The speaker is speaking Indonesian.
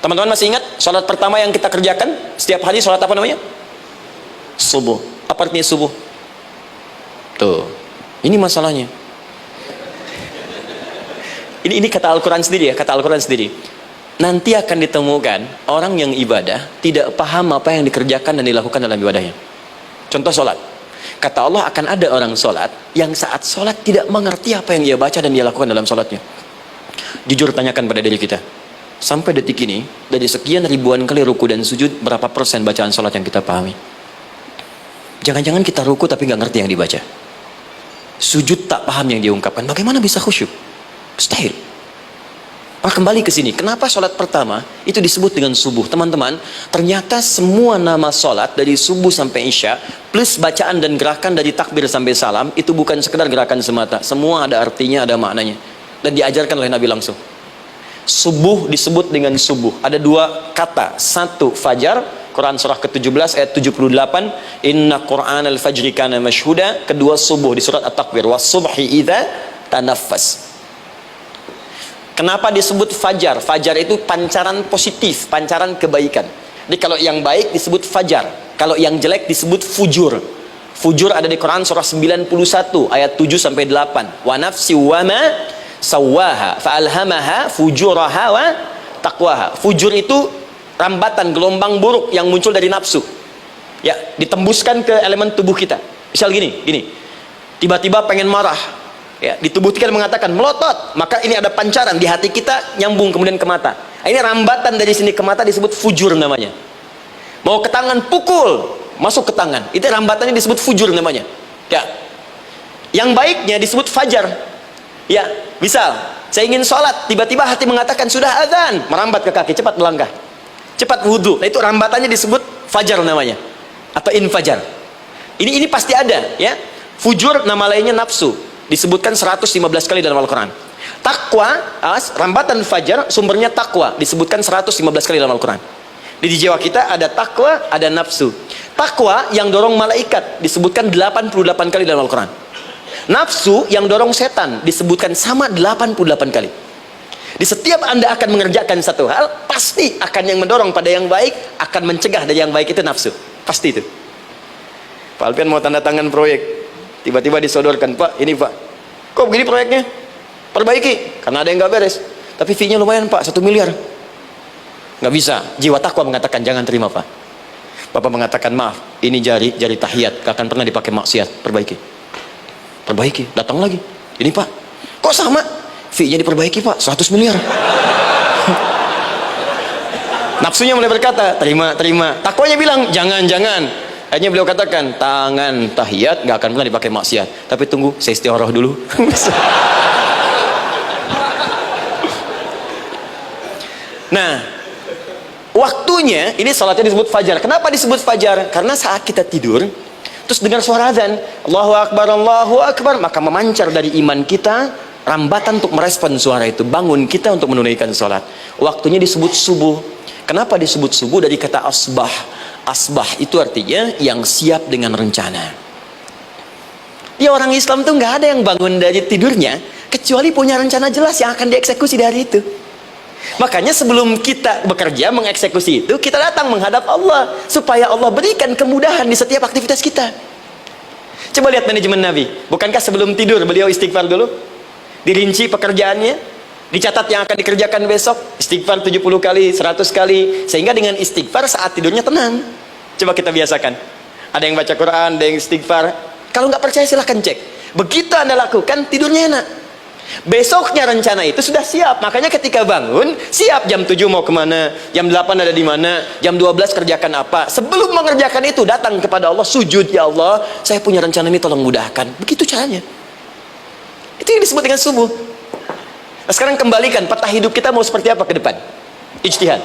Teman-teman masih ingat sholat pertama yang kita kerjakan setiap hari, sholat apa namanya? Subuh. Apa artinya subuh? Tuh, ini masalahnya. Ini kata Al-Quran sendiri ya, kata Al-Quran sendiri. Nanti akan ditemukan orang yang ibadah tidak paham apa yang dikerjakan dan dilakukan dalam ibadahnya. Contoh sholat. Kata Allah, akan ada orang sholat yang saat sholat tidak mengerti apa yang ia baca dan dia lakukan dalam sholatnya. Jujur tanyakan pada diri kita, sampai detik ini dari sekian ribuan kali ruku dan sujud, berapa persen bacaan sholat yang kita pahami? Jangan-jangan kita ruku tapi nggak ngerti yang dibaca, sujud tak paham yang diungkapkan, bagaimana bisa khusyuk? Mustahil. Kembali ke sini, kenapa sholat pertama itu disebut dengan subuh? Teman-teman, ternyata semua nama sholat dari subuh sampai isya plus bacaan dan gerakan dari takbir sampai salam itu bukan sekedar gerakan semata, semua ada artinya, ada maknanya, dan diajarkan oleh Nabi langsung. Subuh disebut dengan subuh, ada dua kata. Satu, fajar, Quran surah ke-17 ayat 78, inna Qur'anal fajri kana mashhuda. Kedua, subuh di surat At-Takwir, was subhi idza tanaffas. Kenapa disebut fajar? Fajar itu pancaran positif, pancaran kebaikan. Jadi kalau yang baik disebut fajar, kalau yang jelek disebut fujur. Fujur ada di Quran surah 91 ayat 7 sampai 8. Wa nafsi wa ma sawwaha fa alhamaha fujuraha wa taqwaha. Fujur itu rambatan gelombang buruk yang muncul dari nafsu. Ya, ditembuskan ke elemen tubuh kita. Misal gini. Tiba-tiba pengen marah. Ya, di tubuh kita mengatakan melotot, maka ini ada pancaran di hati kita nyambung kemudian ke mata. Ini rambatan dari sini ke mata disebut fujur namanya. Mau ke tangan pukul, masuk ke tangan. Itu rambatannya disebut fujur namanya. Ya. Yang baiknya disebut fajar. Ya, misal saya ingin sholat, tiba-tiba hati mengatakan sudah azan, merambat ke kaki, cepat melangkah, cepat wudhu. Nah, itu rambatannya disebut fajar namanya, atau infajar. Ini pasti ada, ya. Fujur nama lainnya nafsu. Disebutkan 115 kali dalam Al-Quran. Takwa, rambatan fajar, sumbernya takwa, disebutkan 115 kali dalam Al-Quran. Di jiwa kita ada takwa, ada nafsu. Takwa yang dorong malaikat disebutkan 88 kali dalam Al-Quran. Nafsu yang dorong setan disebutkan sama 88 kali. Di setiap Anda akan mengerjakan satu hal, pasti akan yang mendorong pada yang baik, akan mencegah dari yang baik itu nafsu. Pasti itu. Pak Alpian mau tanda tangan proyek, tiba-tiba disodorkan, Pak, ini Pak, kok begini proyeknya? Perbaiki, karena ada yang nggak beres. Tapi fee-nya lumayan Pak, 1 miliar. Nggak bisa. Jiwa takwa mengatakan jangan terima Pak. Bapak mengatakan maaf, ini jari tahiyat, gak akan pernah dipakai maksiat. Perbaiki, datang lagi. Ini Pak, kok sama? Fee-nya diperbaiki Pak, 100 miliar. Nafsunya mulai berkata, terima. Takwanya bilang, jangan. Akhirnya beliau katakan, tangan tahiyat gak akan pernah dipakai maksiat. Tapi tunggu, saya istiqoroh dulu. Nah, waktunya, ini salatnya disebut fajar. Kenapa disebut fajar? Karena saat kita tidur, terus dengar suara azan, Allahu Akbar, maka memancar dari iman kita, rambatan untuk merespon suara itu, bangun kita untuk menunaikan salat. Waktunya disebut subuh. Kenapa disebut subuh? Dari kata asbah. Asbah itu artinya yang siap dengan rencana. Dia orang Islam tuh nggak ada yang bangun dari tidurnya kecuali punya rencana jelas yang akan dieksekusi di hari itu. Makanya sebelum kita bekerja mengeksekusi itu, kita datang menghadap Allah supaya Allah berikan kemudahan di setiap aktivitas kita. Coba lihat manajemen Nabi. Bukankah sebelum tidur beliau istighfar dulu? Dirinci pekerjaannya, dicatat yang akan dikerjakan besok, istighfar 70 kali, 100 kali, sehingga dengan istighfar saat tidurnya tenang. Coba kita biasakan. Ada yang baca Quran, ada yang istighfar. Kalau nggak percaya silahkan cek. Begitu Anda lakukan, tidurnya enak. Besoknya rencana itu sudah siap. Makanya ketika bangun, siap jam 7 mau kemana, jam 8 ada di mana, jam 12 kerjakan apa. Sebelum mengerjakan itu, datang kepada Allah, sujud, ya Allah, saya punya rencana ini, tolong mudahkan. Begitu caranya. Itu yang disebut dengan subuh. Nah, sekarang kembalikan peta hidup kita mau seperti apa ke depan. Ijtihad.